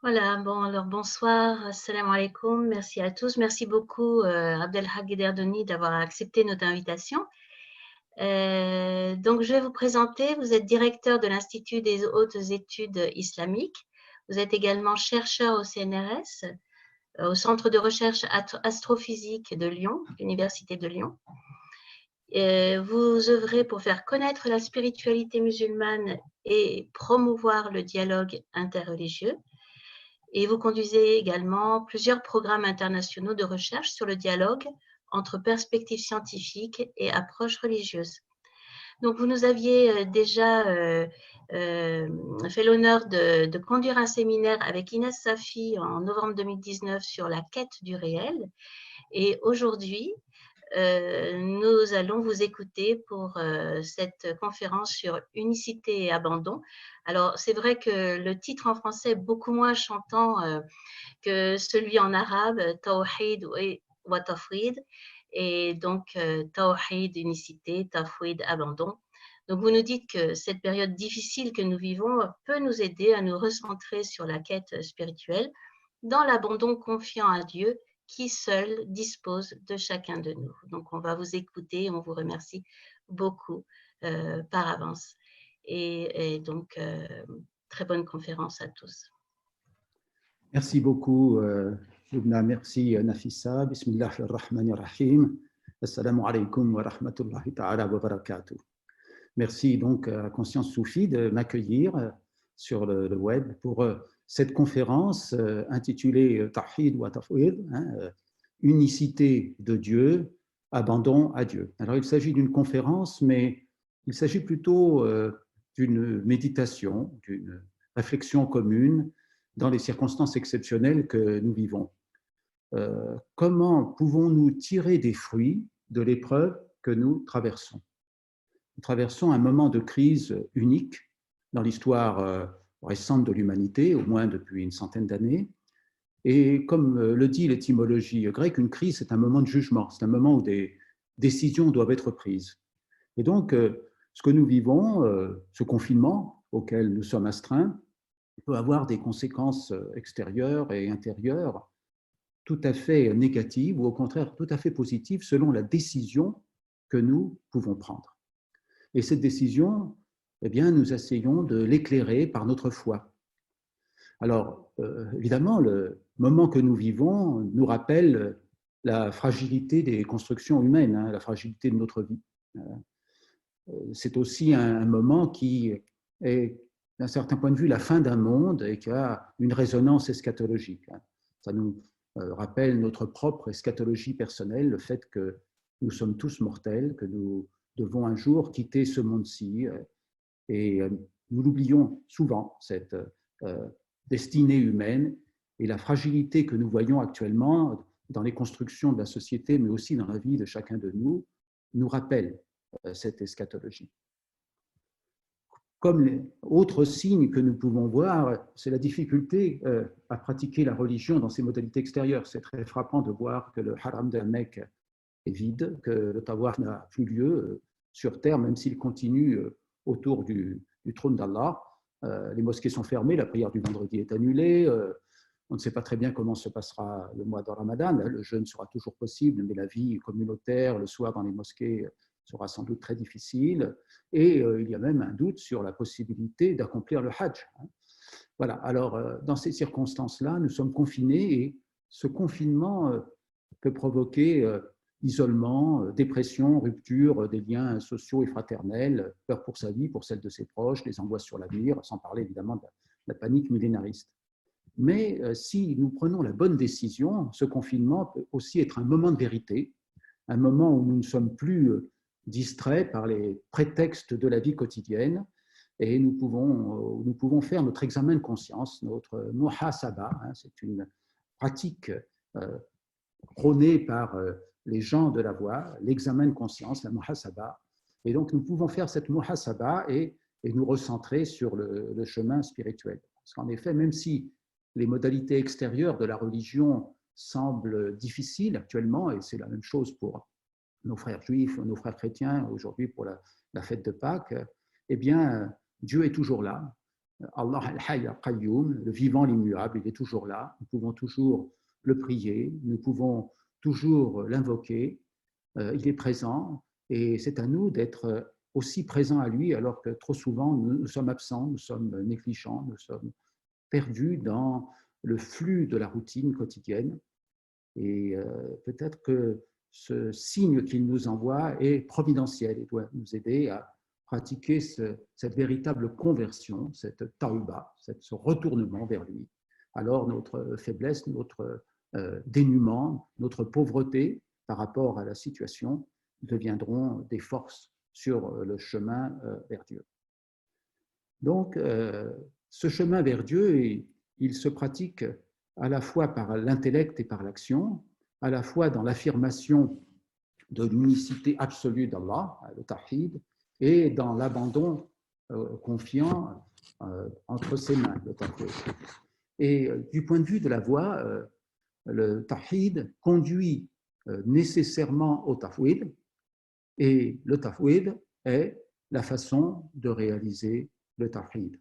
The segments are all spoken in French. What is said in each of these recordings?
Voilà, bon, alors bonsoir, assalamu alaikum, merci à tous. Merci beaucoup, Abdelhak Guederdoni, d'avoir accepté notre invitation. Donc, je vais vous présenter. Vous êtes directeur de l'Institut des hautes études islamiques. Vous êtes également chercheur au CNRS, au Centre de recherche astrophysique de Lyon, l'Université de Lyon. Vous œuvrez pour faire connaître la spiritualité musulmane et promouvoir le dialogue interreligieux. Et vous conduisez également plusieurs programmes internationaux de recherche sur le dialogue entre perspectives scientifiques et approches religieuses. Donc, vous nous aviez déjà fait l'honneur de conduire un séminaire avec Inès Safi en novembre 2019 sur la quête du réel. Et aujourd'hui, nous allons vous écouter pour cette conférence sur unicité et abandon. Alors, c'est vrai que le titre en français est beaucoup moins chantant que celui en arabe, Tawhid wa Tafwid, et donc Tawhid, unicité, Tafwid, abandon. Donc, vous nous dites que cette période difficile que nous vivons peut nous aider à nous recentrer sur la quête spirituelle dans l'abandon confiant à Dieu qui seul dispose de chacun de nous. Donc, on va vous écouter et on vous remercie beaucoup par avance. Et donc, très bonne conférence à tous. Merci beaucoup, Lubna. Merci, Nafissa. Bismillah ar-Rahman ar-Rahim. Assalamu alaikum wa rahmatullahi ta'ala wa barakatuh. Merci donc à Conscience Soufi de m'accueillir sur le web pour cette conférence intitulée Tawhid wa Tafwid, unicité de Dieu, abandon à Dieu. Alors il s'agit d'une conférence, mais il s'agit plutôt d'une méditation, d'une réflexion commune dans les circonstances exceptionnelles que nous vivons. Comment pouvons-nous tirer des fruits de l'épreuve que nous traversons? Nous traversons un moment de crise unique dans l'histoire récente de l'humanité, au moins depuis une centaine d'années. Et comme le dit l'étymologie grecque, une crise, c'est un moment de jugement, c'est un moment où des décisions doivent être prises. Et donc, ce que nous vivons, ce confinement auquel nous sommes astreints, peut avoir des conséquences extérieures et intérieures tout à fait négatives ou au contraire tout à fait positives selon la décision que nous pouvons prendre. Et cette décision, eh bien, nous essayons de l'éclairer par notre foi. Alors, évidemment, le moment que nous vivons nous rappelle la fragilité des constructions humaines, la fragilité de notre vie. C'est aussi un moment qui est, d'un certain point de vue, la fin d'un monde et qui a une résonance eschatologique. Ça nous rappelle notre propre eschatologie personnelle, le fait que nous sommes tous mortels, que nous devons un jour quitter ce monde-ci. Et nous l'oublions souvent, cette destinée humaine et la fragilité que nous voyons actuellement dans les constructions de la société, mais aussi dans la vie de chacun de nous rappelle cette eschatologie. Comme autre signe que nous pouvons voir, c'est la difficulté à pratiquer la religion dans ses modalités extérieures. C'est très frappant de voir que le haram de la Mecque est vide, que le tawaf n'a plus lieu sur terre, même s'il continue autour du trône d'Allah. Les mosquées sont fermées, la prière du vendredi est annulée. On ne sait pas très bien comment se passera le mois de Ramadan. Le jeûne sera toujours possible, mais la vie communautaire, le soir dans les mosquées, sera sans doute très difficile. Et il y a même un doute sur la possibilité d'accomplir le Hajj. Voilà. Alors, dans ces circonstances-là, nous sommes confinés et ce confinement peut provoquer isolement, dépression, rupture des liens sociaux et fraternels, peur pour sa vie, pour celle de ses proches, des angoisses sur l'avenir, sans parler évidemment de la panique millénariste. Mais si nous prenons la bonne décision, ce confinement peut aussi être un moment de vérité, un moment où nous ne sommes plus distraits par les prétextes de la vie quotidienne et nous pouvons faire notre examen de conscience, notre muhasaba. C'est une pratique prônée par les gens de la voie, l'examen de conscience, la muhasaba. Et donc nous pouvons faire cette muhasaba et nous recentrer sur le chemin spirituel. Parce qu'en effet, même si les modalités extérieures de la religion semblent difficiles actuellement, et c'est la même chose pour nos frères juifs, nos frères chrétiens, aujourd'hui pour la fête de Pâques, eh bien, Dieu est toujours là. Allah al-Hayy al-Qayyum, le vivant, l'immuable, il est toujours là. Nous pouvons toujours le prier, nous pouvons toujours l'invoquer. Il est présent et c'est à nous d'être aussi présents à lui, alors que trop souvent nous sommes absents, nous sommes négligents, nous sommes perdus dans le flux de la routine quotidienne. Et peut-être que ce signe qu'il nous envoie est providentiel et doit nous aider à pratiquer cette véritable conversion, cette tauba, ce retournement vers lui. Alors notre faiblesse, notre dénuement, notre pauvreté par rapport à la situation deviendront des forces sur le chemin vers Dieu. Donc, ce chemin vers Dieu, il se pratique à la fois par l'intellect et par l'action, à la fois dans l'affirmation de l'unicité absolue d'Allah, le tawhid, et dans l'abandon confiant entre ses mains, le tawhid. Et du point de vue de la voie, le tawhid conduit nécessairement au tawhid, et le tawhid est la façon de réaliser le tawhid.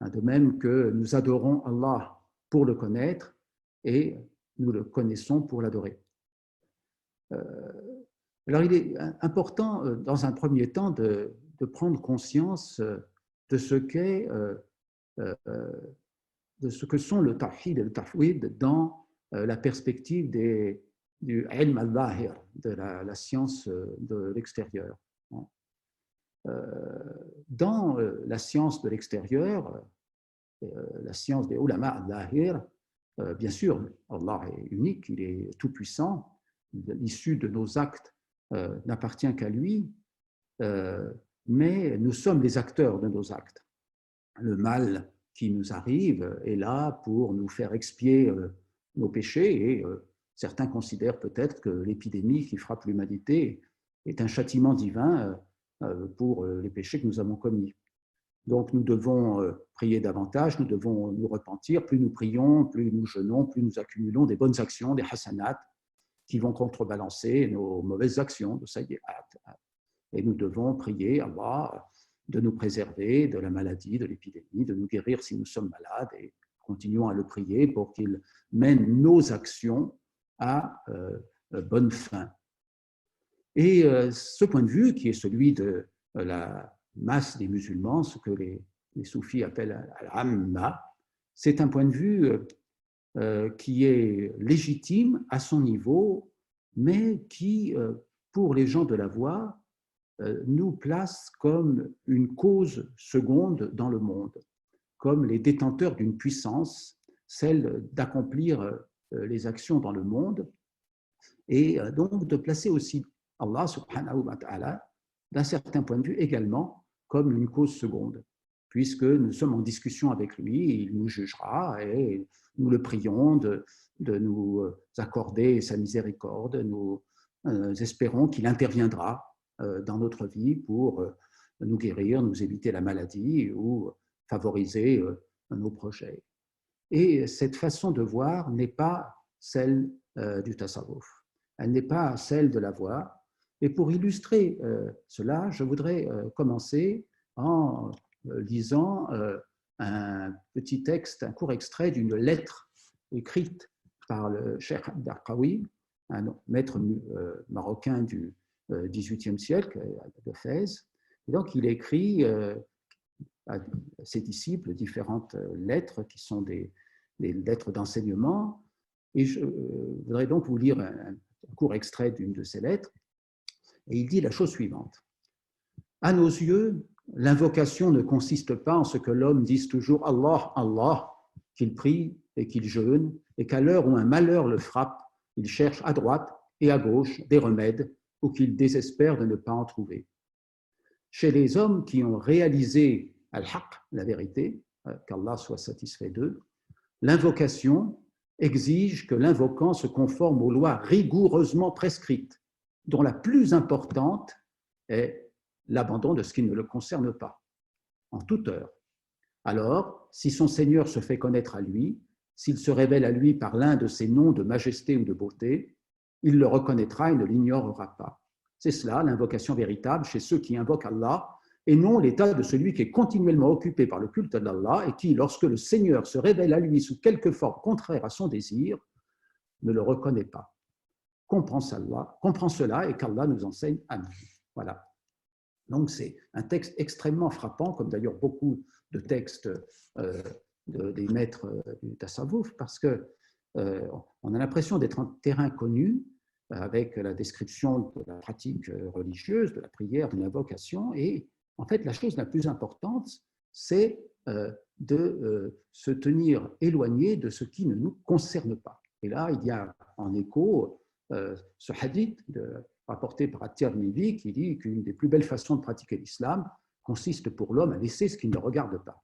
De même que nous adorons Allah pour le connaître et nous le connaissons pour l'adorer. Alors il est important dans un premier temps de prendre conscience de ce qu'est de ce que sont le tawhid et le tafwid dans la perspective du ilm al-zahir, de la science de l'extérieur. Dans la science de l'extérieur, la science des ulama al-zahir, bien sûr, Allah est unique, il est tout-puissant, l'issue de nos actes n'appartient qu'à lui, mais nous sommes les acteurs de nos actes. Le mal qui nous arrive est là pour nous faire expier nos péchés et certains considèrent peut-être que l'épidémie qui frappe l'humanité est un châtiment divin pour les péchés que nous avons commis. Donc nous devons prier davantage, nous devons nous repentir. Plus nous prions, plus nous jeûnons, plus nous accumulons des bonnes actions, des hasanat, qui vont contrebalancer nos mauvaises actions, de sayyi'at. Et nous devons prier Allah de nous préserver de la maladie, de l'épidémie, de nous guérir si nous sommes malades, et continuons à le prier pour qu'il mène nos actions à bonne fin. Et ce point de vue, qui est celui de la masse des musulmans, ce que les soufis appellent al-amma, c'est un point de vue qui est légitime à son niveau, mais qui, pour les gens de la voie, nous place comme une cause seconde dans le monde, comme les détenteurs d'une puissance, celle d'accomplir les actions dans le monde, et donc de placer aussi Allah subhanahu wa ta'ala, d'un certain point de vue également, comme une cause seconde, puisque nous sommes en discussion avec lui, il nous jugera et nous le prions de nous accorder sa miséricorde, nous espérons qu'il interviendra dans notre vie pour nous guérir, nous éviter la maladie ou favoriser nos projets. Et cette façon de voir n'est pas celle du tasawwuf, elle n'est pas celle de la voie. Et pour illustrer cela, je voudrais commencer en lisant un petit texte, un court extrait d'une lettre écrite par le Cheikh Darqawi, un maître marocain du XVIIIe siècle, de Fès. Et donc, il écrit à ses disciples différentes lettres qui sont des lettres d'enseignement. Et je voudrais donc vous lire un court extrait d'une de ces lettres. Et il dit la chose suivante. À nos yeux, l'invocation ne consiste pas en ce que l'homme dise toujours Allah, Allah, qu'il prie et qu'il jeûne, et qu'à l'heure où un malheur le frappe, il cherche à droite et à gauche des remèdes ou qu'il désespère de ne pas en trouver. Chez les hommes qui ont réalisé al-haq, la vérité, qu'Allah soit satisfait d'eux, l'invocation exige que l'invocant se conforme aux lois rigoureusement prescrites, dont la plus importante est l'abandon de ce qui ne le concerne pas, en toute heure. Alors, si son Seigneur se fait connaître à lui, s'il se révèle à lui par l'un de ses noms de majesté ou de beauté, il le reconnaîtra et ne l'ignorera pas. C'est cela l'invocation véritable chez ceux qui invoquent Allah et non l'état de celui qui est continuellement occupé par le culte d'Allah et qui, lorsque le Seigneur se révèle à lui sous quelque forme contraire à son désir, ne le reconnaît pas. Comprends cela et qu'Allah nous enseigne à nous. Voilà. Donc c'est un texte extrêmement frappant, comme d'ailleurs beaucoup de textes des maîtres du Tasawwuf, parce que on a l'impression d'être en terrain connu avec la description de la pratique religieuse, de la prière, de l'invocation, et en fait la chose la plus importante, c'est de se tenir éloigné de ce qui ne nous concerne pas. Et là, il y a en écho ce hadith rapporté par At-Tirmidhi qui dit qu'une des plus belles façons de pratiquer l'islam consiste pour l'homme à laisser ce qui ne le regarde pas.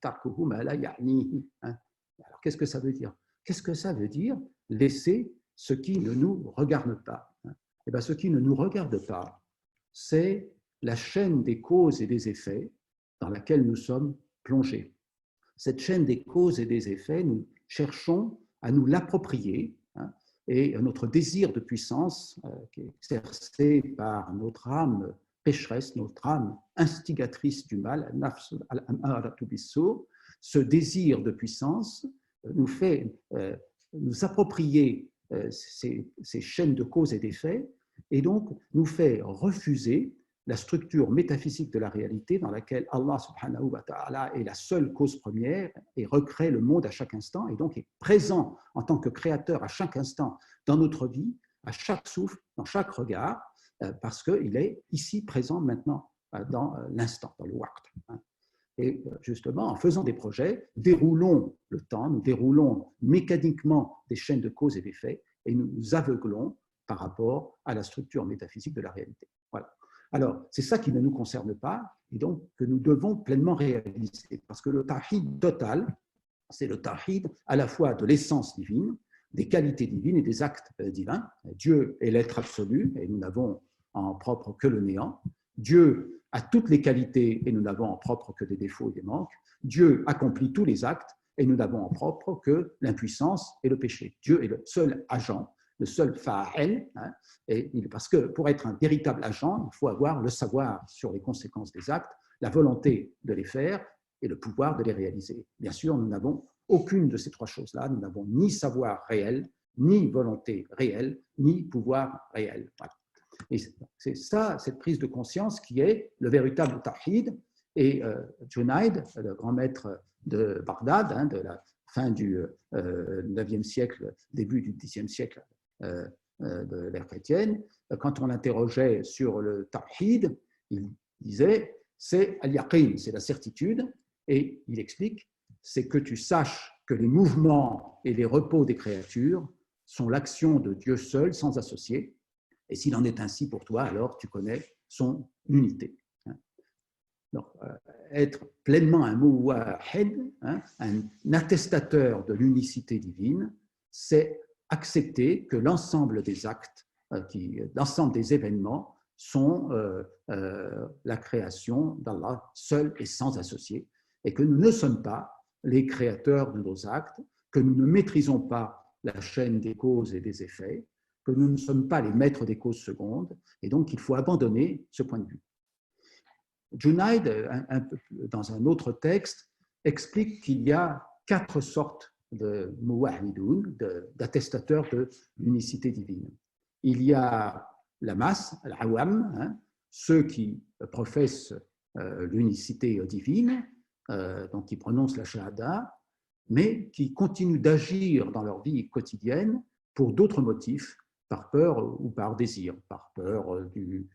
Tarkuhu ma la ya'nihi. Alors, qu'est-ce que ça veut dire? Qu'est-ce que ça veut dire laisser ce qui ne nous regarde pas? Eh bien, ce qui ne nous regarde pas, c'est la chaîne des causes et des effets dans laquelle nous sommes plongés. Cette chaîne des causes et des effets, nous cherchons à nous l'approprier, et notre désir de puissance, qui est exercé par notre âme pécheresse, notre âme instigatrice du mal, ce désir de puissance nous fait nous approprier ces chaînes de causes et d'effets, et donc nous fait refuser la structure métaphysique de la réalité dans laquelle Allah subhanahu wa ta'ala est la seule cause première et recrée le monde à chaque instant et donc est présent en tant que créateur à chaque instant dans notre vie, à chaque souffle, dans chaque regard, parce qu'il est ici présent maintenant dans l'instant, dans le waqt. Et justement, en faisant des projets, déroulons le temps, nous déroulons mécaniquement des chaînes de causes et d'effets et nous nous aveuglons par rapport à la structure métaphysique de la réalité. Voilà. Alors, c'est ça qui ne nous concerne pas et donc que nous devons pleinement réaliser. Parce que le tawhid total, c'est le tawhid à la fois de l'essence divine, des qualités divines et des actes divins. Dieu est l'être absolu et nous n'avons en propre que le néant. Dieu a toutes les qualités et nous n'avons en propre que des défauts et des manques. Dieu accomplit tous les actes et nous n'avons en propre que l'impuissance et le péché. Dieu est le seul agent, le seul fa'al, parce que pour être un véritable agent, il faut avoir le savoir sur les conséquences des actes, la volonté de les faire et le pouvoir de les réaliser. Bien sûr, nous n'avons aucune de ces trois choses-là, nous n'avons ni savoir réel, ni volonté réelle, ni pouvoir réel. Voilà. Et c'est ça, cette prise de conscience qui est le véritable tawhid. Et Junayd, le grand maître de Bagdad, de la fin du 9e siècle, début du 10e siècle de l'ère chrétienne, quand on l'interrogeait sur le tawhid, il disait c'est al-yaqin, c'est la certitude, et il explique c'est que tu saches que les mouvements et les repos des créatures sont l'action de Dieu seul, sans associé, et s'il en est ainsi pour toi, alors tu connais son unité. Donc, être pleinement un muwahhid, un attestateur de l'unicité divine, c'est accepter que l'ensemble des actes, l'ensemble des événements sont la création d'Allah seul et sans associé, et que nous ne sommes pas les créateurs de nos actes, que nous ne maîtrisons pas la chaîne des causes et des effets, que nous ne sommes pas les maîtres des causes secondes, et donc il faut abandonner ce point de vue. Junayd, dans un autre texte, explique qu'il y a 4 sortes de muwahhidoun, d'attestateur de l'unicité divine. Il y a la masse, al-awam, ceux qui professent l'unicité divine, donc qui prononcent la shahada, mais qui continuent d'agir dans leur vie quotidienne pour d'autres motifs, par peur ou par désir, par peur du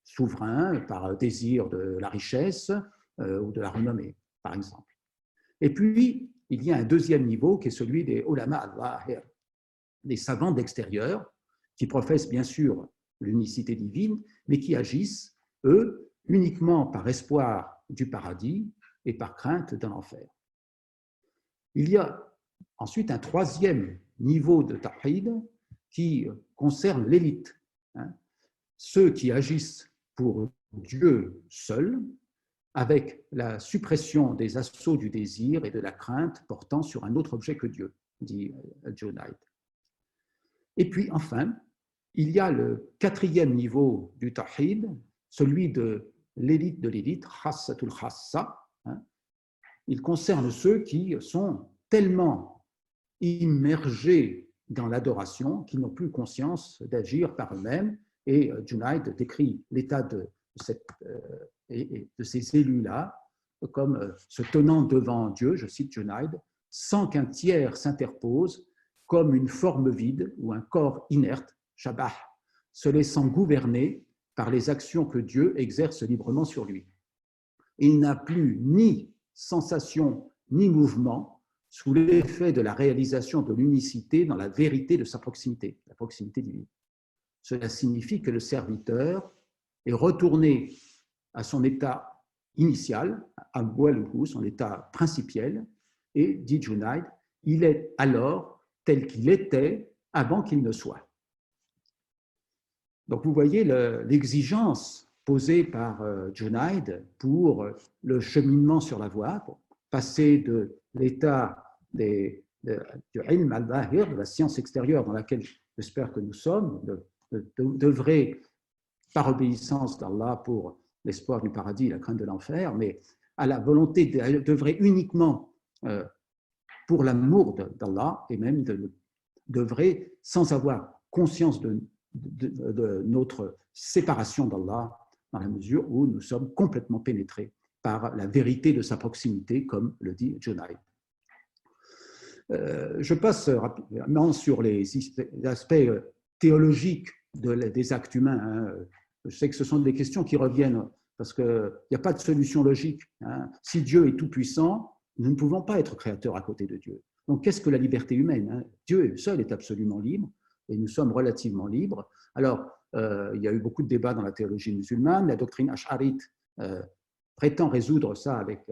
souverain, par désir de la richesse ou de la renommée, par exemple. Et puis, il y a un deuxième niveau qui est celui des ulama al-zahir, des savants d'extérieur, qui professent bien sûr l'unicité divine, mais qui agissent, eux, uniquement par espoir du paradis et par crainte d'un enfer. Il y a ensuite un troisième niveau de tawhid qui concerne l'élite, ceux qui agissent pour Dieu seul, avec la suppression des assauts du désir et de la crainte portant sur un autre objet que Dieu, dit Junayd. Et puis enfin, il y a le 4e niveau du tawhid, celui de l'élite de l'élite, khassatul khassa. Il concerne ceux qui sont tellement immergés dans l'adoration qu'ils n'ont plus conscience d'agir par eux-mêmes. Et Junayd décrit l'état de ces élus-là comme se tenant devant Dieu, je cite Junayd, sans qu'un tiers s'interpose, comme une forme vide ou un corps inerte, Shabah, se laissant gouverner par les actions que Dieu exerce librement sur lui. Il n'a plus ni sensation ni mouvement sous l'effet de la réalisation de l'unicité dans la vérité de sa proximité, la proximité divine. Cela signifie que le serviteur est retourné à son état initial, à Waluhu, son état principiel, et, dit Junayd, il est alors tel qu'il était avant qu'il ne soit. Donc vous voyez l'exigence posée par Junayd pour le cheminement sur la voie, pour passer de l'état du ilm al-bahir, de la science extérieure dans laquelle j'espère que nous sommes, d'œuvrer par obéissance d'Allah pour l'espoir du paradis, la crainte de l'enfer, mais à la volonté d'œuvrer uniquement pour l'amour d'Allah et même d'œuvrer sans avoir conscience de notre séparation d'Allah dans la mesure où nous sommes complètement pénétrés par la vérité de sa proximité, comme le dit Junayd. Je passe rapidement sur les aspects théologiques des actes humains. Je sais que ce sont des questions qui reviennent parce qu'il n'y a pas de solution logique. Si Dieu est tout-puissant, nous ne pouvons pas être créateurs à côté de Dieu. Donc, qu'est-ce que la liberté humaine? Dieu seul est absolument libre et nous sommes relativement libres. Alors, il y a eu beaucoup de débats dans la théologie musulmane. La doctrine ash'arite prétend résoudre ça avec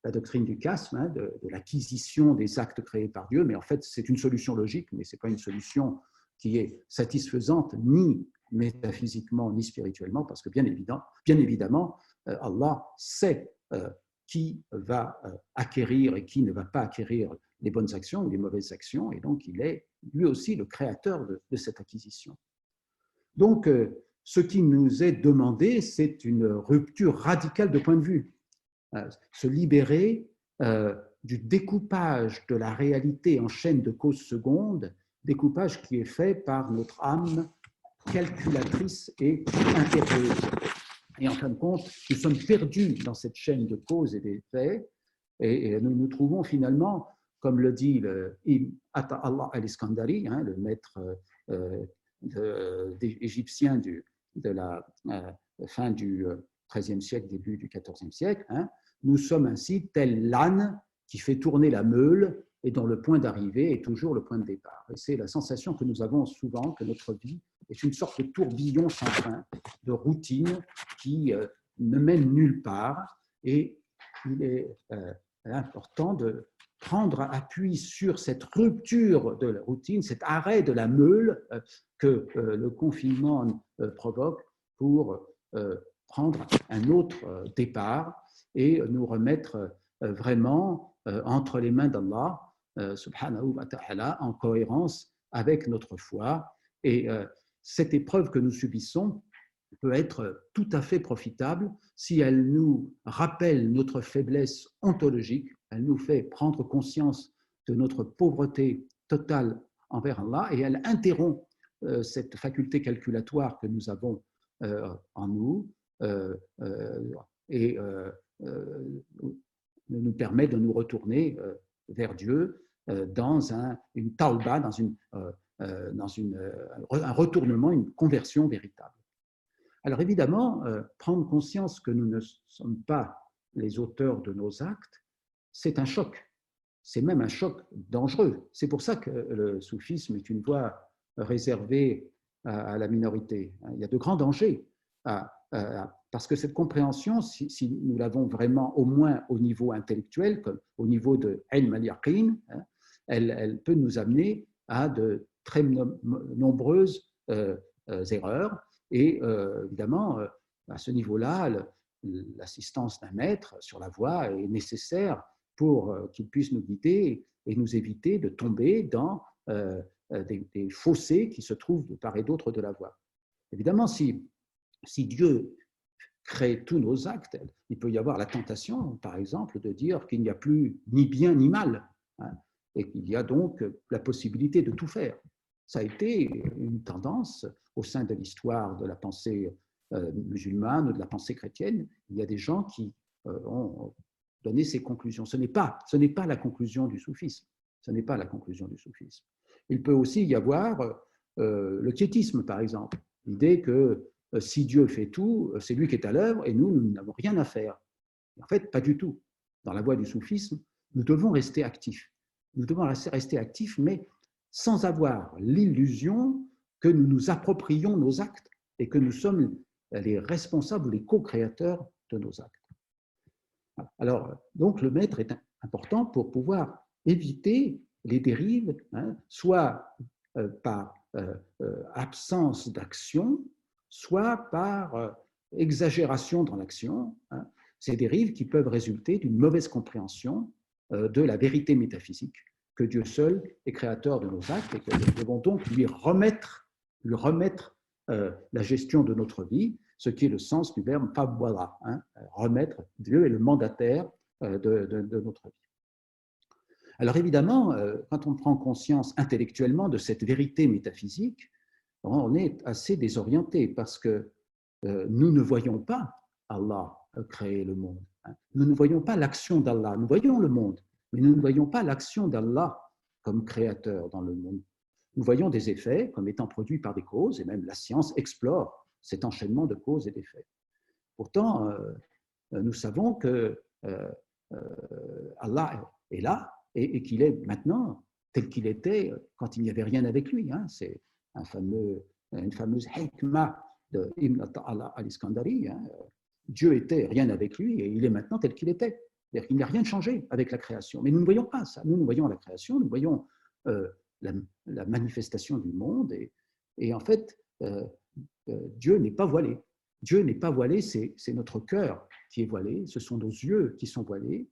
la doctrine du qasm, de l'acquisition des actes créés par Dieu, mais en fait, c'est une solution logique, mais ce n'est pas une solution qui est satisfaisante ni métaphysiquement ni spirituellement, parce que bien évidemment, Allah sait qui va acquérir et qui ne va pas acquérir les bonnes actions ou les mauvaises actions, et donc il est lui aussi le créateur de cette acquisition. Donc, ce qui nous est demandé, c'est une rupture radicale de point de vue, se libérer du découpage de la réalité en chaîne de causes secondes, découpage qui est fait par notre âme calculatrice et impérieuse. Et en fin de compte, nous sommes perdus dans cette chaîne de causes et d'effets, et nous nous trouvons finalement, comme le dit Ata Allah al-Iskandari, le maître égyptien de la fin du XIIIe siècle, début du XIVe siècle, nous sommes ainsi tel l'âne qui fait tourner la meule et dont le point d'arrivée est toujours le point de départ. Et c'est la sensation que nous avons souvent, que notre vie est une sorte de tourbillon sans fin, de routine qui ne mène nulle part. Et il est important de prendre appui sur cette rupture de la routine, cet arrêt de la meule que le confinement provoque pour prendre un autre départ et nous remettre vraiment entre les mains d'Allah, subhanahu wa ta'ala, en cohérence avec notre foi. Et cette épreuve que nous subissons peut être tout à fait profitable si elle nous rappelle notre faiblesse ontologique, elle nous fait prendre conscience de notre pauvreté totale envers Allah et elle interrompt cette faculté calculatoire que nous avons en nous et nous permet de nous retourner vers Dieu dans une tauba, dans un retournement, une conversion véritable. Alors évidemment, prendre conscience que nous ne sommes pas les auteurs de nos actes, c'est un choc. C'est même un choc dangereux. C'est pour ça que le soufisme est une voie réservée à la minorité. Il y a de grands dangers, parce que cette compréhension, si nous l'avons vraiment au moins au niveau intellectuel, comme au niveau de ilm al-yaqin, elle peut nous amener à de très nombreuses erreurs. Et évidemment, à ce niveau-là, l'assistance d'un maître sur la voie est nécessaire pour qu'il puisse nous guider et nous éviter de tomber dans des fossés qui se trouvent de part et d'autre de la voie. Évidemment, si Dieu crée tous nos actes. Il peut y avoir la tentation, par exemple, de dire qu'il n'y a plus ni bien ni mal, hein, et qu'il y a donc la possibilité de tout faire. Ça a été une tendance au sein de l'histoire de la pensée musulmane ou de la pensée chrétienne. Il y a des gens qui ont donné ces conclusions. Ce n'est pas la conclusion du soufisme. Ce n'est pas la conclusion du soufisme. Il peut aussi y avoir le quiétisme, par exemple. L'idée que si Dieu fait tout, c'est lui qui est à l'œuvre et nous n'avons rien à faire. En fait, pas du tout. Dans la voie du soufisme, nous devons rester actifs. Nous devons rester actifs, mais sans avoir l'illusion que nous nous approprions nos actes et que nous sommes les responsables ou les co-créateurs de nos actes. Alors, donc, le maître est important pour pouvoir éviter les dérives, hein, soit par absence d'action, soit par exagération dans l'action, hein, ces dérives qui peuvent résulter d'une mauvaise compréhension de la vérité métaphysique, que Dieu seul est créateur de nos actes et que nous devons donc lui remettre la gestion de notre vie, ce qui est le sens du verbe fawwada, hein, remettre. Dieu est le mandataire de notre vie. Alors évidemment, quand on prend conscience intellectuellement de cette vérité métaphysique, on est assez désorienté parce que nous ne voyons pas Allah créer le monde. Nous ne voyons pas l'action d'Allah. Nous voyons le monde, mais nous ne voyons pas l'action d'Allah comme créateur dans le monde. Nous voyons des effets comme étant produits par des causes, et même la science explore cet enchaînement de causes et d'effets. Pourtant, nous savons que Allah est là et qu'il est maintenant tel qu'il était quand il n'y avait rien avec lui. Hein. C'est une fameuse hikmah de Ibn Ata'Allah al-Iskandari. Hein. Dieu était rien avec lui et il est maintenant tel qu'il était. C'est-à-dire qu'il n'y a rien de changé avec la création. Mais nous ne voyons pas ça. Nous voyons la création, nous voyons la manifestation du monde et en fait, Dieu n'est pas voilé. Dieu n'est pas voilé, c'est notre cœur qui est voilé, ce sont nos yeux qui sont voilés.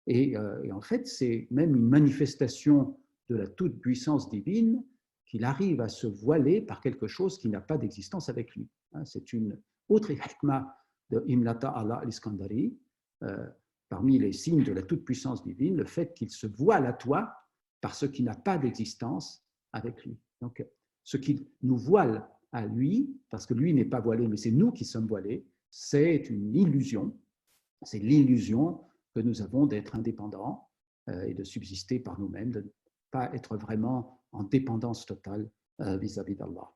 Et en fait, c'est même une manifestation de la toute-puissance divine qu'il arrive à se voiler par quelque chose qui n'a pas d'existence avec lui. C'est une autre hikmah de Ibn Ata'Allah al-Iskandari, parmi les signes de la toute-puissance divine, le fait qu'il se voile à toi par ce qui n'a pas d'existence avec lui. Donc, ce qui nous voile à lui, parce que lui n'est pas voilé, mais c'est nous qui sommes voilés, c'est une illusion. C'est l'illusion que nous avons d'être indépendants et de subsister par nous-mêmes, de ne pas être vraiment en dépendance totale vis-à-vis d'Allah.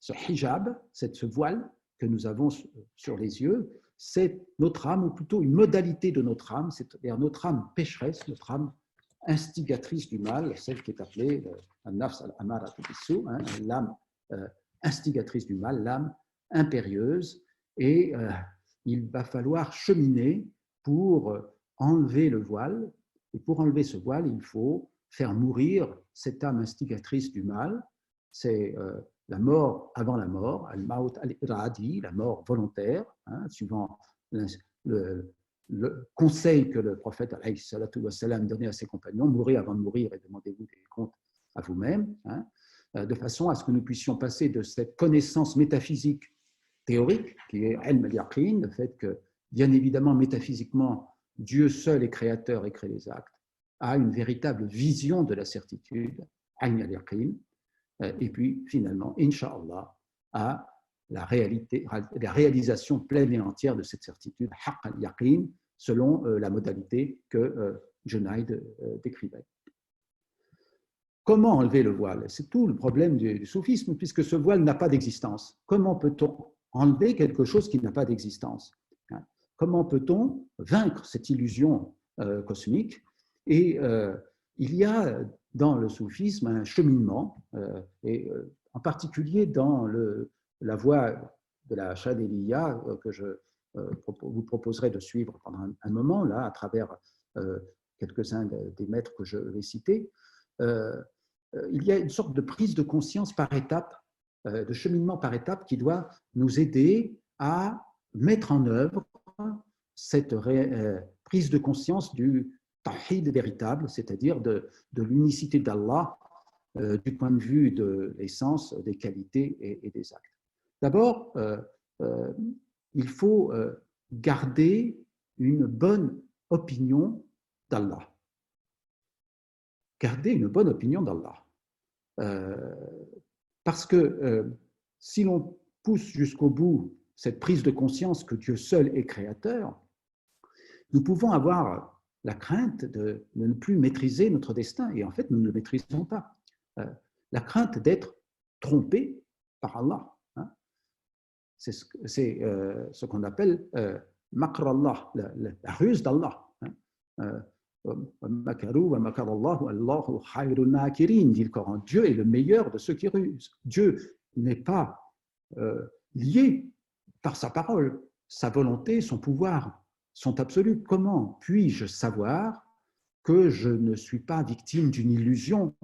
Ce hijab, ce voile que nous avons sur les yeux, c'est notre âme, ou plutôt une modalité de notre âme, c'est-à-dire notre âme pécheresse, notre âme instigatrice du mal, celle qui est appelée nafs al-amara bis-su, l'âme instigatrice du mal, l'âme impérieuse, et il va falloir cheminer pour enlever le voile, et pour enlever ce voile, il faut faire mourir cette âme instigatrice du mal, c'est la mort avant la mort, al-maut al-iradi, la mort volontaire, hein, suivant le conseil que le prophète alayhi salatu wa salam donnait à ses compagnons, mourrez avant de mourir et demandez-vous des comptes à vous-même, hein, de façon à ce que nous puissions passer de cette connaissance métaphysique théorique, qui est ilm al-yaqin, le fait que, bien évidemment, métaphysiquement, Dieu seul est créateur et crée les actes, à une véritable vision de la certitude, ilm al-yaqin, et puis finalement, Inch'Allah, à la réalisation pleine et entière de cette certitude, haqq al-yaqin, selon la modalité que Junayd décrivait. Comment enlever le voile? C'est tout le problème du soufisme, puisque ce voile n'a pas d'existence. Comment peut-on enlever quelque chose qui n'a pas d'existence? Comment peut-on vaincre cette illusion cosmique? Et il y a dans le soufisme un cheminement, et en particulier dans la voie de la Chadéliya que je vous proposerai de suivre pendant un moment, là, à travers quelques-uns des maîtres que je vais citer. Il y a une sorte de prise de conscience par étapes, de cheminement par étapes qui doit nous aider à mettre en œuvre cette prise de conscience du tawhid véritable, c'est-à-dire de l'unicité d'Allah du point de vue de l'essence, des qualités et des actes. D'abord, il faut garder une bonne opinion d'Allah. Garder une bonne opinion d'Allah. Parce que si l'on pousse jusqu'au bout cette prise de conscience que Dieu seul est créateur, nous pouvons avoir la crainte de ne plus maîtriser notre destin, et en fait, nous ne le maîtrisons pas. La crainte d'être trompé par Allah. Hein. C'est ce qu'on appelle makr Allah, la ruse d'Allah. Hein. Dit le Coran. Dieu est le meilleur de ceux qui rusent. Dieu n'est pas lié par sa parole. Sa volonté, son pouvoir sont absolus. Comment puis-je savoir que je ne suis pas victime d'une illusion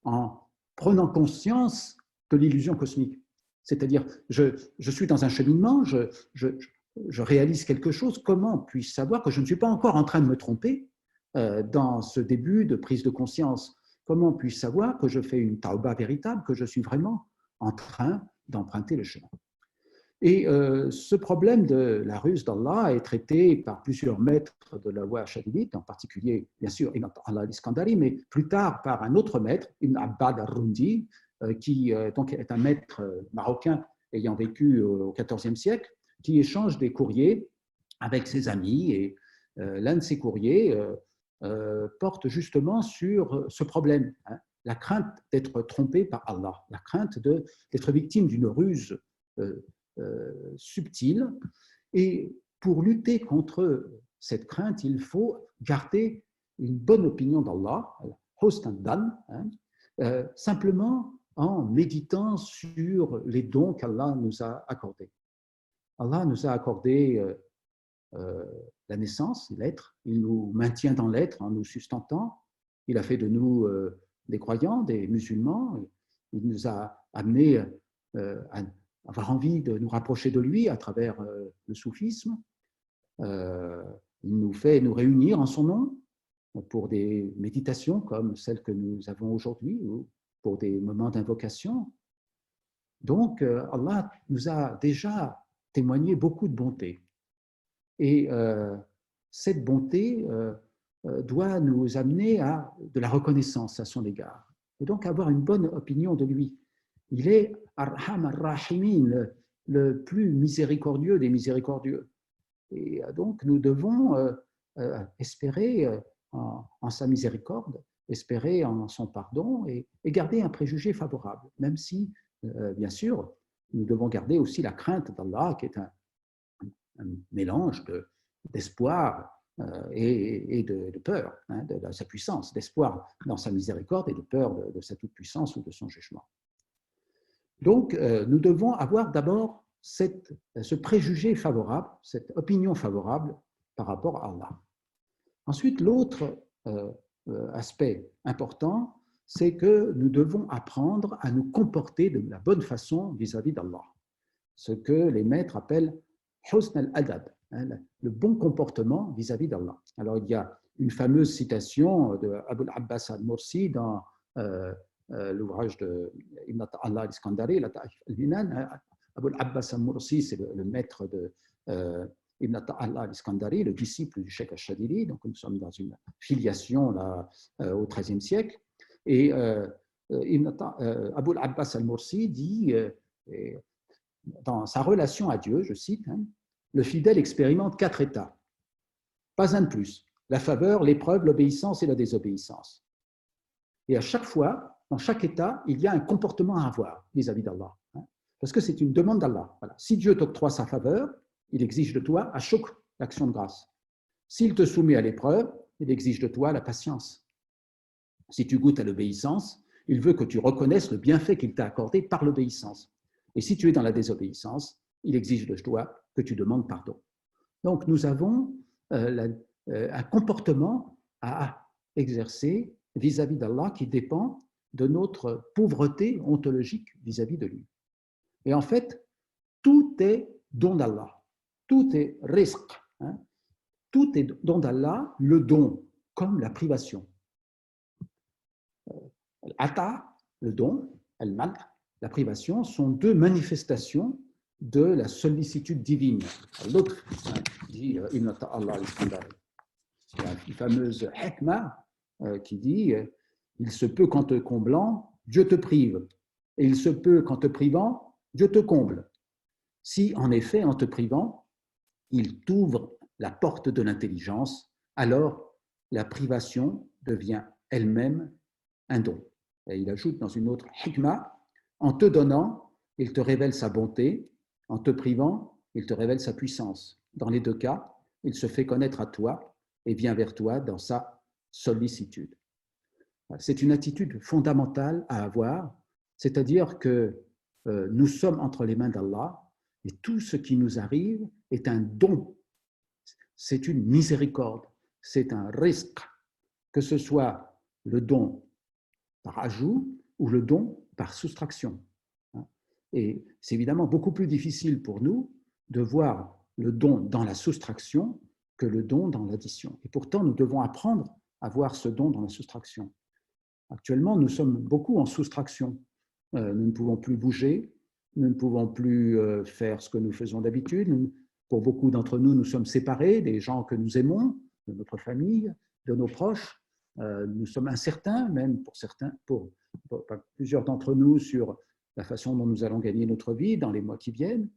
en prenant conscience de l'illusion cosmique? C'est-à-dire, je suis dans un cheminement, je réalise quelque chose. Comment puis-je savoir que je ne suis pas encore en train de me tromper dans ce début de prise de conscience? Comment puis-je savoir que je fais une tauba véritable, que je suis vraiment en train d'emprunter le chemin? Et ce problème de la ruse d'Allah est traité par plusieurs maîtres de la voie chadilite, en particulier, bien sûr, Ibn Allah al-Iskandari, mais plus tard par un autre maître, Ibn Abbad al-Rundi, qui donc est un maître marocain ayant vécu au XIVe siècle, qui échange des courriers avec ses amis. Et l'un de ces courriers porte justement sur ce problème, hein, la crainte d'être trompé par Allah, la crainte d'être victime d'une ruse subtile. Et pour lutter contre cette crainte, il faut garder une bonne opinion d'Allah, simplement en méditant sur les dons qu'Allah nous a accordés. Allah nous a accordé la naissance, l'être, il nous maintient dans l'être en nous sustentant, il a fait de nous des croyants, des musulmans, il nous a amenés à avoir envie de nous rapprocher de lui à travers le soufisme. Il nous fait nous réunir en son nom pour des méditations comme celles que nous avons aujourd'hui ou pour des moments d'invocation. Donc, Allah nous a déjà témoigné beaucoup de bonté. Et cette bonté doit nous amener à de la reconnaissance à son égard. Et donc, avoir une bonne opinion de lui. Il est Arham ar-Rahimin, le plus miséricordieux des miséricordieux. Et donc, nous devons espérer en sa miséricorde, espérer en son pardon et garder un préjugé favorable, même si, bien sûr, nous devons garder aussi la crainte d'Allah, qui est un mélange d'espoir et de peur, hein, de sa puissance, d'espoir dans sa miséricorde et de peur de sa toute-puissance ou de son jugement. Donc, nous devons avoir d'abord ce préjugé favorable, cette opinion favorable par rapport à Allah. Ensuite, l'autre aspect important, c'est que nous devons apprendre à nous comporter de la bonne façon vis-à-vis d'Allah, ce que les maîtres appellent husn al-adab, hein, le bon comportement vis-à-vis d'Allah. Alors, il y a une fameuse citation de Abu al-Abbas al-Mursi dans l'ouvrage de Ibn Allah al-Iskandari, la Ta'if al-Minan. Abu al-Abbas al-Mursi, c'est le maître de Ibn Allah al-Iskandari, le disciple du Cheikh al-Shadili. Donc, nous sommes dans une filiation là, au XIIIe siècle. Et Abu al-Abbas al-Mursi dit, dans sa relation à Dieu, je cite, hein, le fidèle expérimente 4 états, pas un de plus: la faveur, l'épreuve, l'obéissance et la désobéissance. Et à chaque fois, dans chaque état, il y a un comportement à avoir vis-à-vis d'Allah, hein, parce que c'est une demande d'Allah. Voilà. Si Dieu t'octroie sa faveur, il exige de toi à shukr, l'action de grâce. S'il te soumet à l'épreuve, il exige de toi la patience. Si tu goûtes à l'obéissance, il veut que tu reconnaisses le bienfait qu'il t'a accordé par l'obéissance. Et si tu es dans la désobéissance, il exige de toi que tu demandes pardon. Donc, nous avons un comportement à exercer vis-à-vis d'Allah qui dépend de notre pauvreté ontologique vis-à-vis de lui. Et en fait, tout est don d'Allah, tout est rizq, hein, tout est don d'Allah, le don comme la privation. L'ata, le don, al-man, la privation, sont deux manifestations de la sollicitude divine. L'autre, dit Ibn Allah al-Iskandari, il y a une fameuse hikmah qui dit il se peut qu'en te comblant, Dieu te prive, et il se peut qu'en te privant, Dieu te comble. Si en effet, en te privant, il t'ouvre la porte de l'intelligence, alors la privation devient elle-même un don. Et il ajoute dans une autre hikmah, en te donnant, il te révèle sa bonté, en te privant, il te révèle sa puissance. Dans les deux cas, il se fait connaître à toi et vient vers toi dans sa sollicitude. C'est une attitude fondamentale à avoir, c'est-à-dire que nous sommes entre les mains d'Allah et tout ce qui nous arrive est un don, c'est une miséricorde, c'est un risque, que ce soit le don par ajout ou le don par soustraction. Et c'est évidemment beaucoup plus difficile pour nous de voir le don dans la soustraction que le don dans l'addition. Et pourtant, nous devons apprendre à voir ce don dans la soustraction. Actuellement, nous sommes beaucoup en soustraction. Nous ne pouvons plus bouger, nous ne pouvons plus faire ce que nous faisons d'habitude. Pour beaucoup d'entre nous, nous sommes séparés des gens que nous aimons, de notre famille, de nos proches. Nous sommes incertains, même pour certains, pour plusieurs d'entre nous, sur la façon dont nous allons gagner notre vie dans les mois qui viennent.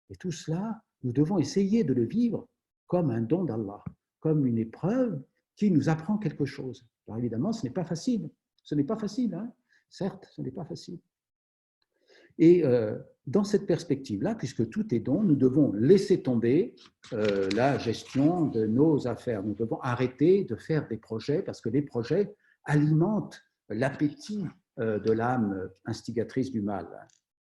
Et tout cela, nous devons essayer de le vivre comme un don d'Allah, comme une épreuve qui nous apprend quelque chose. Alors évidemment, ce n'est pas facile. Ce n'est pas facile, hein. Certes, ce n'est pas facile. Et dans cette perspective-là, puisque tout est don, nous devons laisser tomber la gestion de nos affaires. Nous devons arrêter de faire des projets parce que les projets alimentent l'appétit de l'âme instigatrice du mal.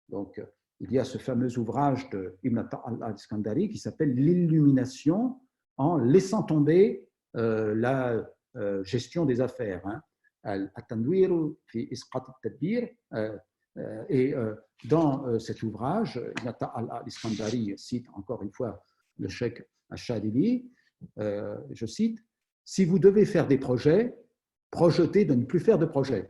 Donc, il y a ce fameux ouvrage de Ibn Allah al-Iskandari qui s'appelle « L'illumination en laissant tomber la gestion des affaires ». Al-Tanwir fi Isqat al-Tadbir. Et dans cet ouvrage, Ibn Allah al-Iskandari cite encore une fois le cheikh Ash-Shadili, je cite, « Si vous devez faire des projets, projetez de ne plus faire de projets. »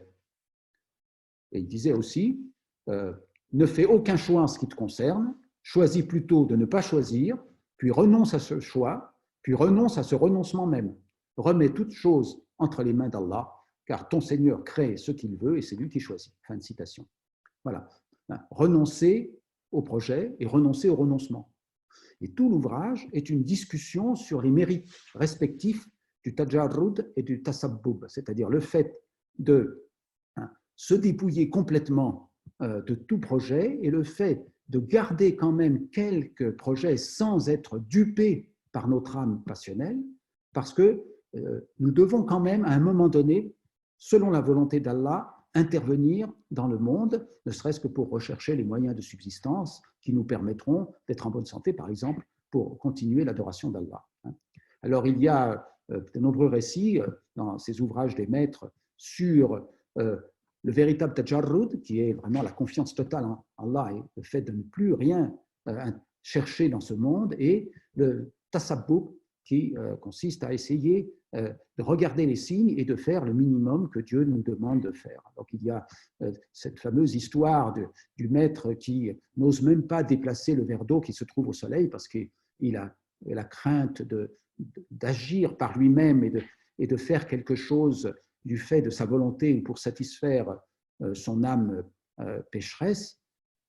Et il disait aussi, ne fais aucun choix en ce qui te concerne, choisis plutôt de ne pas choisir, puis renonce à ce choix, puis renonce à ce renoncement même. Remets toute chose entre les mains d'Allah, car ton Seigneur crée ce qu'il veut et c'est lui qui choisit. Fin de citation. Voilà. Renoncer au projet et renoncer au renoncement. Et tout l'ouvrage est une discussion sur les mérites respectifs du tajarrud et du tasabbub, c'est-à-dire le fait de se dépouiller complètement de tout projet et le fait de garder quand même quelques projets sans être dupés par notre âme passionnelle, parce que nous devons quand même, à un moment donné, selon la volonté d'Allah, intervenir dans le monde, ne serait-ce que pour rechercher les moyens de subsistance qui nous permettront d'être en bonne santé, par exemple, pour continuer l'adoration d'Allah. Alors, il y a de nombreux récits dans ces ouvrages des maîtres sur le véritable tajarrud, qui est vraiment la confiance totale en Allah et le fait de ne plus rien chercher dans ce monde, et le tasabbub, qui consiste à essayer de regarder les signes et de faire le minimum que Dieu nous demande de faire. Donc il y a cette fameuse histoire du maître qui n'ose même pas déplacer le verre d'eau qui se trouve au soleil parce qu'il a la crainte d'agir par lui-même et de faire quelque chose du fait de sa volonté ou pour satisfaire son âme pécheresse.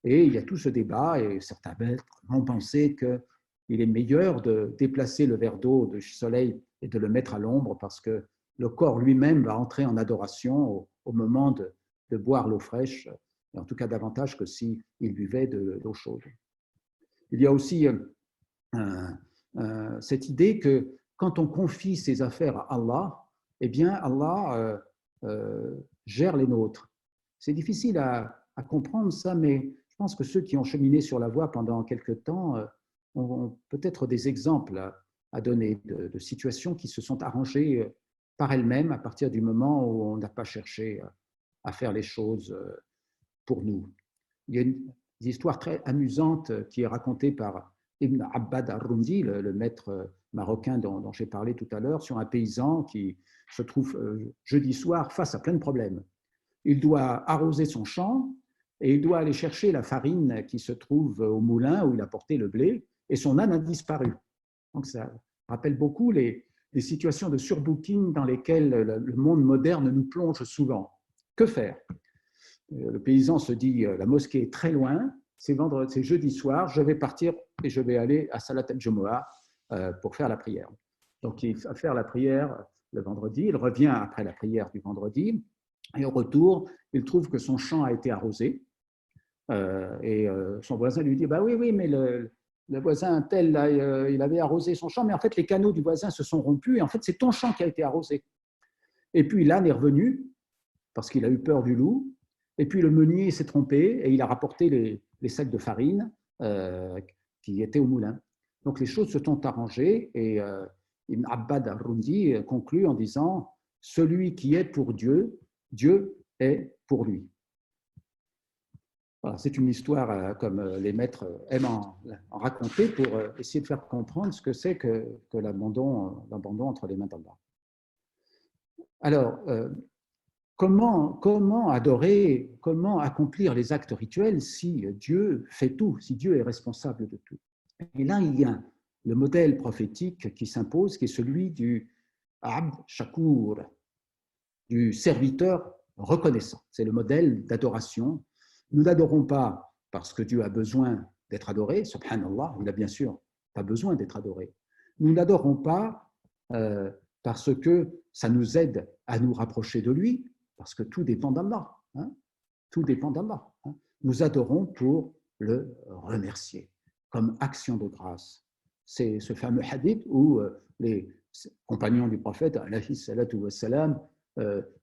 Et il y a tout ce débat et certains maîtres vont penser qu'il est meilleur de déplacer le verre d'eau du soleil et de le mettre à l'ombre parce que le corps lui-même va entrer en adoration au moment de boire l'eau fraîche, et en tout cas davantage que s'il buvait de l'eau chaude. Il y a aussi cette idée que quand on confie ses affaires à Allah, eh bien Allah gère les nôtres. C'est difficile à comprendre ça, mais je pense que ceux qui ont cheminé sur la voie pendant quelque temps ont peut-être des exemples à donner de situations qui se sont arrangées par elles-mêmes à partir du moment où on n'a pas cherché à faire les choses pour nous. Il y a une histoire très amusante qui est racontée par Ibn Abbad al-Rumdi, le maître marocain dont j'ai parlé tout à l'heure, sur un paysan qui se trouve jeudi soir face à plein de problèmes. Il doit arroser son champ et il doit aller chercher la farine qui se trouve au moulin où il a porté le blé, et son âne a disparu. Donc ça rappelle beaucoup les situations de surbooking dans lesquelles le monde moderne nous plonge souvent. Que faire? Le paysan se dit, la mosquée est très loin, c'est jeudi soir, je vais partir et je vais aller à Salat al-Jumu'ah pour faire la prière. Donc il va faire la prière le vendredi, il revient après la prière du vendredi, et au retour, il trouve que son champ a été arrosé, et son voisin lui dit, bah oui, mais le voisin tel, là, il avait arrosé son champ, mais en fait les canaux du voisin se sont rompus, et en fait c'est ton champ qui a été arrosé. Et puis l'âne est revenu, parce qu'il a eu peur du loup, et puis le meunier s'est trompé, et il a rapporté les sacs de farine qui étaient au moulin. Donc les choses se sont arrangées, et Ibn Abbad al-Rundi conclut en disant, celui qui est pour Dieu, Dieu est pour lui. Voilà, c'est une histoire comme les maîtres aiment en raconter pour essayer de faire comprendre ce que c'est que l'abandon entre les mains d'Allah. Alors, comment adorer, comment accomplir les actes rituels si Dieu fait tout, si Dieu est responsable de tout? Et là, il y a le modèle prophétique qui s'impose, qui est celui du Abd Shakur, du serviteur reconnaissant. C'est le modèle d'adoration. Nous n'adorons pas parce que Dieu a besoin d'être adoré, subhanallah, il n'a bien sûr pas besoin d'être adoré. Nous n'adorons pas parce que ça nous aide à nous rapprocher de lui, parce que tout dépend d'Allah. Tout dépend d'Allah. Nous adorons pour le remercier, comme action de grâce. C'est ce fameux hadith où les compagnons du prophète, alayhi salatu wassalam,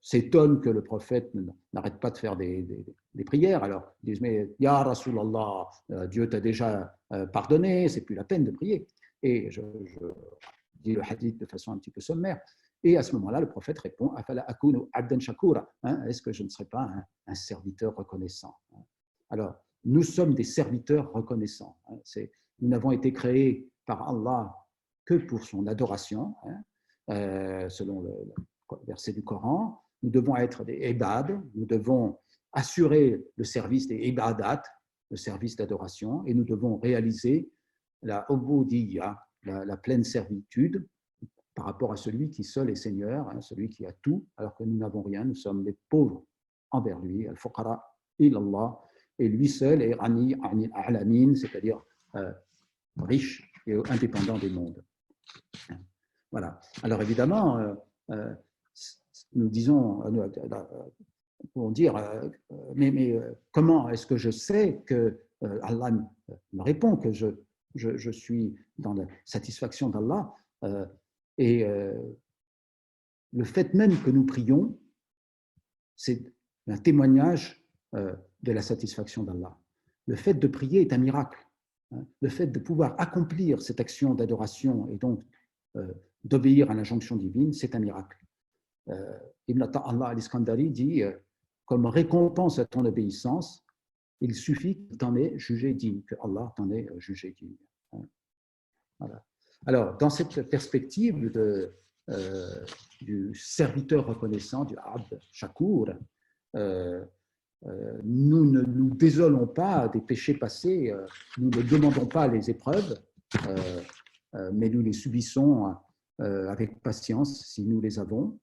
s'étonnent que le prophète n'arrête pas de faire des prières. Alors, ils disent, mais Ya Rasulallah, Dieu t'a déjà pardonné, c'est plus la peine de prier. Et je dis le hadith de façon un petit peu sommaire. Et à ce moment-là, le prophète répond, Afala akunu abdan shakura, est-ce que je ne serai pas un serviteur reconnaissant? Alors, nous sommes des serviteurs reconnaissants. Nous n'avons été créés par Allah que pour son adoration, selon le verset du Coran. Nous devons être des ibad, nous devons assurer le service des ibadat, le service d'adoration, et nous devons réaliser la ubudiyya, la pleine servitude par rapport à celui qui seul est Seigneur, celui qui a tout, alors que nous n'avons rien, nous sommes des pauvres envers lui, al-fuqara ilallah, et lui seul est ani alamin, c'est-à-dire riche et indépendant des mondes. Voilà. Alors évidemment, nous disons, pour dire, mais comment est-ce que je sais que Allah me répond que je suis dans la satisfaction d'Allah, et le fait même que nous prions, c'est un témoignage de la satisfaction d'Allah. Le fait de prier est un miracle. Le fait de pouvoir accomplir cette action d'adoration et donc d'obéir à l'injonction divine, c'est un miracle. Ibn Allah al-Iskandari dit, comme récompense à ton obéissance, il suffit que t'en aies jugé digne, que Allah t'en ait jugé digne. Voilà. Alors, dans cette perspective du serviteur reconnaissant, du Abd Shakur, nous ne nous désolons pas des péchés passés, nous ne demandons pas les épreuves, mais nous les subissons avec patience si nous les avons.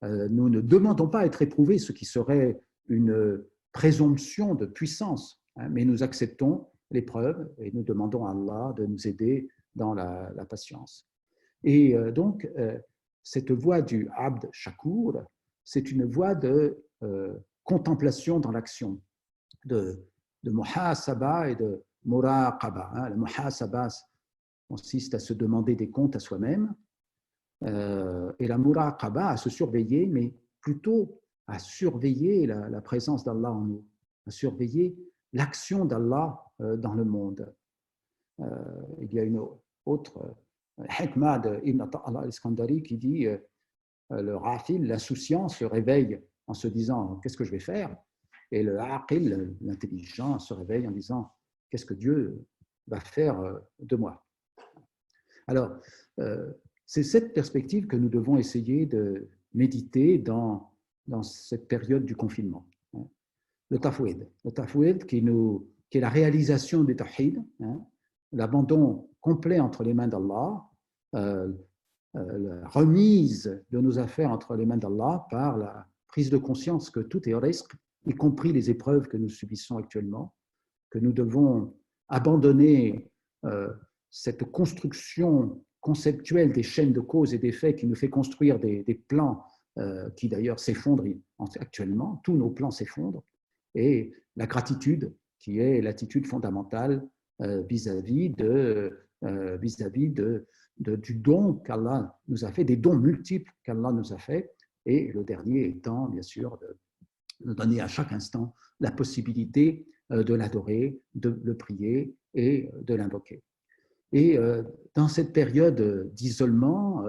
Nous ne demandons pas à être éprouvés, ce qui serait une présomption de puissance, mais nous acceptons l'épreuve et nous demandons à Allah de nous aider dans la patience. Et donc, cette voie du Abd Shakur, c'est une voie de contemplation dans l'action, de muhasaba et de muraqaba. Le muhasaba consiste à se demander des comptes à soi-même, et la muraqaba à se surveiller, mais plutôt à surveiller la présence d'Allah en nous, à surveiller l'action d'Allah dans le monde. Il y a une autre hikmah d'Ibn Allah al-Iskandari qui dit le rafil, l'insouciant, se réveille en se disant qu'est-ce que je vais faire, et le aqil, l'intelligent, se réveille en disant qu'est-ce que Dieu va faire de moi. Alors, c'est cette perspective que nous devons essayer de méditer dans cette période du confinement. le tafwid. Le tafwid qui est la réalisation du tawhid, hein, l'abandon complet entre les mains d'Allah, la remise de nos affaires entre les mains d'Allah par la prise de conscience que tout est risque, y compris les épreuves que nous subissons actuellement, que nous devons abandonner cette construction conceptuelle des chaînes de causes et d'effets qui nous fait construire des plans qui d'ailleurs s'effondrent actuellement. Tous nos plans s'effondrent. Et la gratitude qui est l'attitude fondamentale vis-à-vis du don qu'Allah nous a fait, des dons multiples qu'Allah nous a fait, et le dernier étant, bien sûr, de donner à chaque instant la possibilité de l'adorer, de le prier et de l'invoquer. Et dans cette période d'isolement,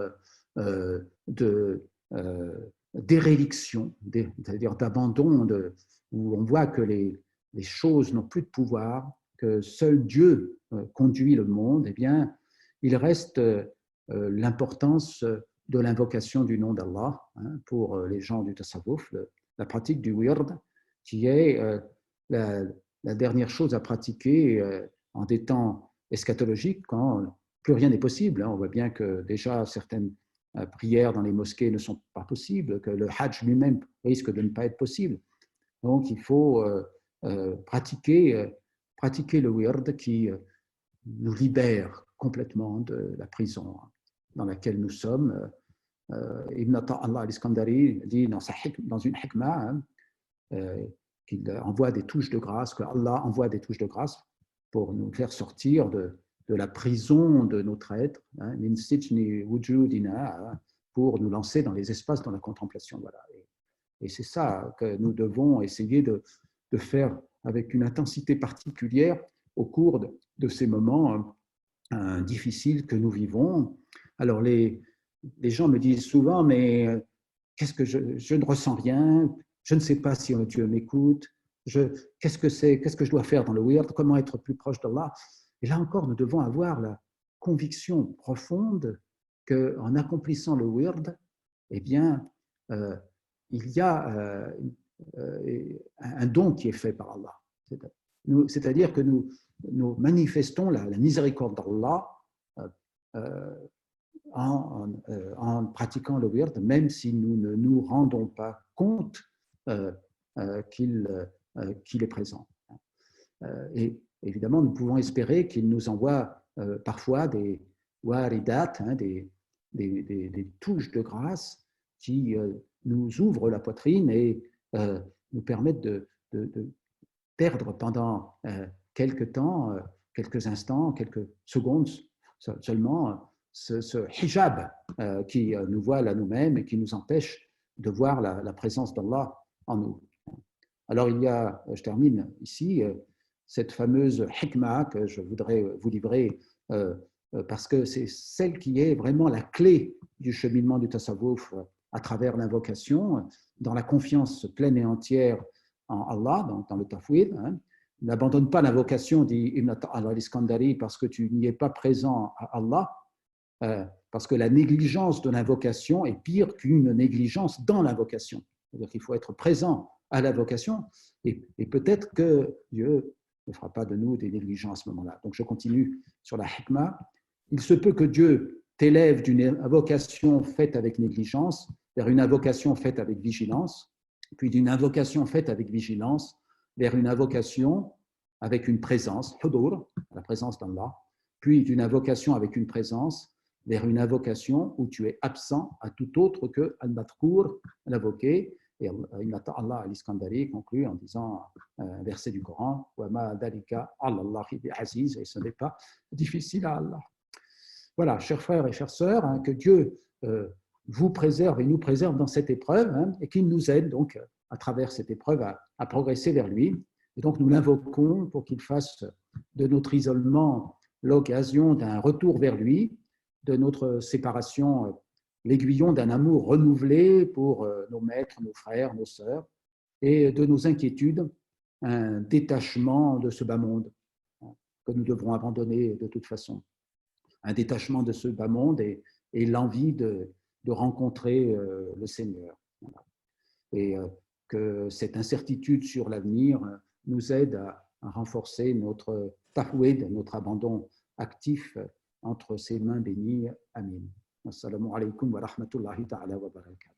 d'éréliction, c'est-à-dire d'abandon, où on voit que les choses n'ont plus de pouvoir, que seul Dieu conduit le monde, eh bien, il reste l'importance de l'invocation du nom d'Allah, hein, pour les gens du tasawwuf, la pratique du wird, qui est la dernière chose à pratiquer en des temps eschatologiques, quand plus rien n'est possible. On voit bien que déjà certaines prières dans les mosquées ne sont pas possibles, que le hajj lui-même risque de ne pas être possible. Donc il faut pratiquer le wird qui nous libère complètement de la prison dans laquelle nous sommes. Ibn Allah al-Iskandari dit dans une hikmah, hein, qu'il envoie des touches de grâce, que Allah envoie des touches de grâce pour nous faire sortir de la prison de notre être, hein, pour nous lancer dans les espaces de la contemplation. Voilà. Et c'est ça que nous devons essayer de faire avec une intensité particulière au cours de ces moments difficiles que nous vivons. Alors les gens me disent souvent, mais qu'est-ce que je ne ressens rien, je ne sais pas si Dieu m'écoute, qu'est-ce que je dois faire dans le wird, comment être plus proche d'Allah. Et là encore, nous devons avoir la conviction profonde qu'en accomplissant le wird, eh bien, il y a un don qui est fait par Allah. C'est-à-dire que nous manifestons la miséricorde d'Allah en pratiquant le wird, même si nous ne nous rendons pas compte qu'il est présent. Et évidemment, nous pouvons espérer qu'il nous envoie parfois des waridat, hein, des touches de grâce qui nous ouvrent la poitrine et nous permettent de perdre pendant quelques temps, quelques instants, quelques secondes seulement ce hijab qui nous voile à nous-mêmes et qui nous empêche de voir la présence d'Allah en nous. Alors il y a, je termine ici, cette fameuse hikmah que je voudrais vous livrer parce que c'est celle qui est vraiment la clé du cheminement du tasawwuf à travers l'invocation, dans la confiance pleine et entière en Allah, dans le tafwid. Hein. N'abandonne pas l'invocation, dit Ibn al-Iskandari, parce que tu n'y es pas présent à Allah, parce que la négligence de l'invocation est pire qu'une négligence dans l'invocation. C'est-à-dire qu'il faut être présent à l'invocation, et peut-être que Dieu ne fera pas de nous des négligents à ce moment-là. Donc je continue sur la hikmah. Il se peut que Dieu t'élève d'une invocation faite avec négligence vers une invocation faite avec vigilance, puis d'une invocation faite avec vigilance vers une invocation avec une présence, hudur, la présence d'Allah, puis d'une invocation avec une présence vers une invocation où tu es absent à tout autre que al-madkour, l'invoqué. Et Allah al-Iskandari conclut en disant un verset du Coran, wa ma dalika alallahi bi aziz, et ce n'est pas difficile à Allah. Voilà, chers frères et chères sœurs, hein, que Dieu vous préserve et nous préserve dans cette épreuve, hein, et qu'il nous aide donc à travers cette épreuve à progresser vers lui. Et donc nous l'invoquons pour qu'il fasse de notre isolement l'occasion d'un retour vers lui, de notre séparation l'aiguillon d'un amour renouvelé pour nos maîtres, nos frères, nos sœurs, et de nos inquiétudes, un détachement de ce bas monde que nous devrons abandonner de toute façon. Un détachement de ce bas monde et l'envie de rencontrer le Seigneur. Et que cette incertitude sur l'avenir nous aide à renforcer notre tahwid, notre abandon actif entre ses mains bénies. Amin. Assalamu alaikum wa rahmatullahi ta'ala wa barakatuh.